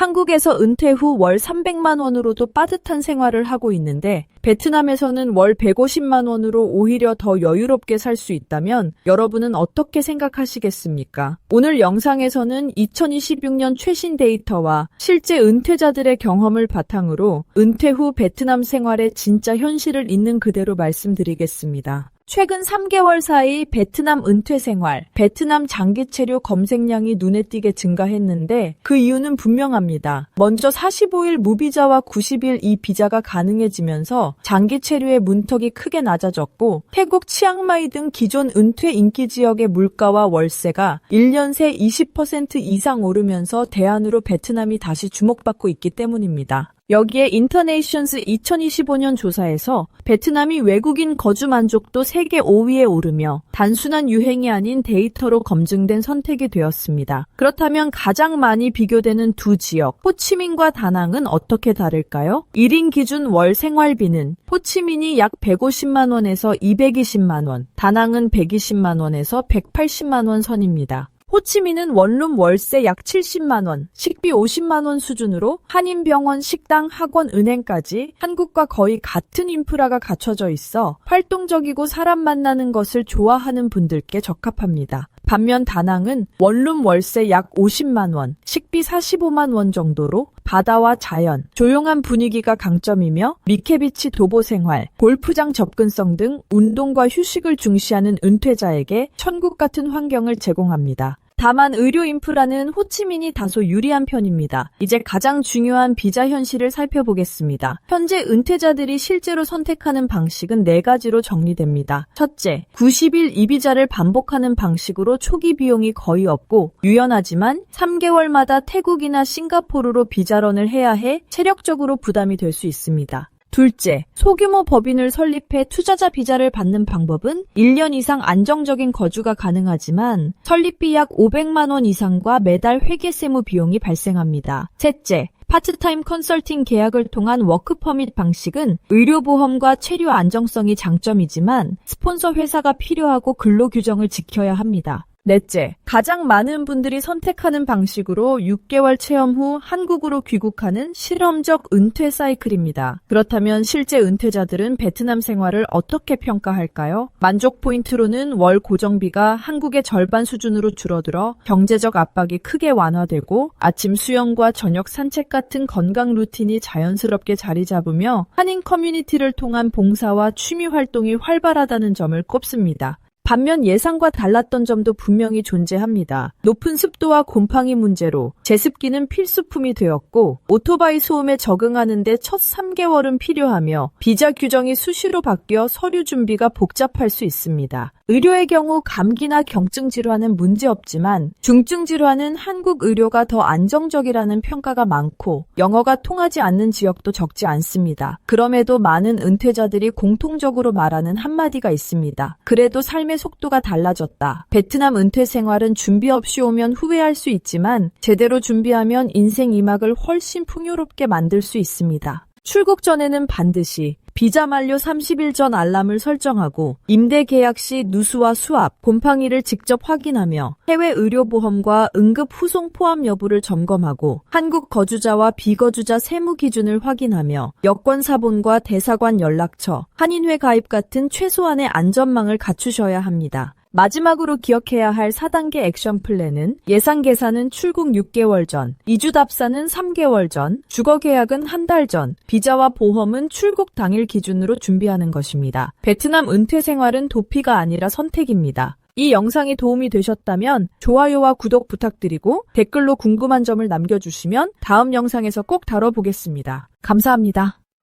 한국에서 은퇴 후 월 300만 원으로도 빠듯한 생활을 하고 있는데 베트남에서는 월 150만 원으로 오히려 더 여유롭게 살 수 있다면 여러분은 어떻게 생각하시겠습니까? 오늘 영상에서는 2026년 최신 데이터와 실제 은퇴자들의 경험을 바탕으로 은퇴 후 베트남 생활의 진짜 현실을 있는 그대로 말씀드리겠습니다. 최근 3개월 사이 베트남 은퇴 생활, 베트남 장기 체류 검색량이 눈에 띄게 증가했는데 그 이유는 분명합니다. 먼저 45일 무비자와 90일 이 비자가 가능해지면서 장기 체류의 문턱이 크게 낮아졌고 태국 치앙마이 등 기존 은퇴 인기 지역의 물가와 월세가 1년 새 20% 이상 오르면서 대안으로 베트남이 다시 주목받고 있기 때문입니다. 여기에 인터네이션스 2025년 조사에서 베트남이 외국인 거주 만족도 세계 5위에 오르며 단순한 유행이 아닌 데이터로 검증된 선택이 되었습니다. 그렇다면 가장 많이 비교되는 두 지역, 호치민과 다낭은 어떻게 다를까요? 1인 기준 월 생활비는 호치민이 약 150만 원에서 220만 원, 다낭은 120만 원에서 180만 원 선입니다. 호치민은 원룸 월세 약 70만 원, 식비 50만 원 수준으로 한인병원, 식당, 학원, 은행까지 한국과 거의 같은 인프라가 갖춰져 있어 활동적이고 사람 만나는 것을 좋아하는 분들께 적합합니다. 반면 다낭은 원룸 월세 약 50만 원, 식비 45만 원 정도로 바다와 자연, 조용한 분위기가 강점이며 미케비치 도보 생활, 골프장 접근성 등 운동과 휴식을 중시하는 은퇴자에게 천국 같은 환경을 제공합니다. 다만 의료 인프라는 호치민이 다소 유리한 편입니다. 이제 가장 중요한 비자 현실을 살펴보겠습니다. 현재 은퇴자들이 실제로 선택하는 방식은 4가지로 정리됩니다. 첫째, 90일 이비자를 반복하는 방식으로 초기 비용이 거의 없고 유연하지만 3개월마다 태국이나 싱가포르로 비자런을 해야 해 체력적으로 부담이 될 수 있습니다. 둘째, 소규모 법인을 설립해 투자자 비자를 받는 방법은 1년 이상 안정적인 거주가 가능하지만 설립비 약 500만 원 이상과 매달 회계세무 비용이 발생합니다. 셋째, 파트타임 컨설팅 계약을 통한 워크퍼밋 방식은 의료보험과 체류 안정성이 장점이지만 스폰서 회사가 필요하고 근로규정을 지켜야 합니다. 넷째, 가장 많은 분들이 선택하는 방식으로 6개월 체험 후 한국으로 귀국하는 실험적 은퇴 사이클입니다. 그렇다면 실제 은퇴자들은 베트남 생활을 어떻게 평가할까요? 만족 포인트로는 월 고정비가 한국의 절반 수준으로 줄어들어 경제적 압박이 크게 완화되고 아침 수영과 저녁 산책 같은 건강 루틴이 자연스럽게 자리 잡으며 한인 커뮤니티를 통한 봉사와 취미 활동이 활발하다는 점을 꼽습니다. 반면 예상과 달랐던 점도 분명히 존재합니다. 높은 습도와 곰팡이 문제로 제습기는 필수품이 되었고 오토바이 소음에 적응하는 데 첫 3개월은 필요하며 비자 규정이 수시로 바뀌어 서류 준비가 복잡할 수 있습니다. 의료의 경우 감기나 경증 질환은 문제없지만 중증 질환은 한국 의료가 더 안정적이라는 평가가 많고 영어가 통하지 않는 지역도 적지 않습니다. 그럼에도 많은 은퇴자들이 공통적으로 말하는 한마디가 있습니다. 그래도 삶의 속도가 달라졌다. 베트남 은퇴 생활은 준비 없이 오면 후회할 수 있지만 제대로 준비하면 인생 2막을 훨씬 풍요롭게 만들 수 있습니다. 출국 전에는 반드시 비자 만료 30일 전 알람을 설정하고 임대 계약 시 누수와 수압, 곰팡이를 직접 확인하며 해외 의료보험과 응급 후송 포함 여부를 점검하고 한국 거주자와 비거주자 세무 기준을 확인하며 여권 사본과 대사관 연락처, 한인회 가입 같은 최소한의 안전망을 갖추셔야 합니다. 마지막으로 기억해야 할 4단계 액션 플랜은 예상 계산은 출국 6개월 전, 이주 답사는 3개월 전, 주거 계약은 한 달 전, 비자와 보험은 출국 당일 기준으로 준비하는 것입니다. 베트남 은퇴 생활은 도피가 아니라 선택입니다. 이 영상이 도움이 되셨다면 좋아요와 구독 부탁드리고 댓글로 궁금한 점을 남겨주시면 다음 영상에서 꼭 다뤄보겠습니다. 감사합니다.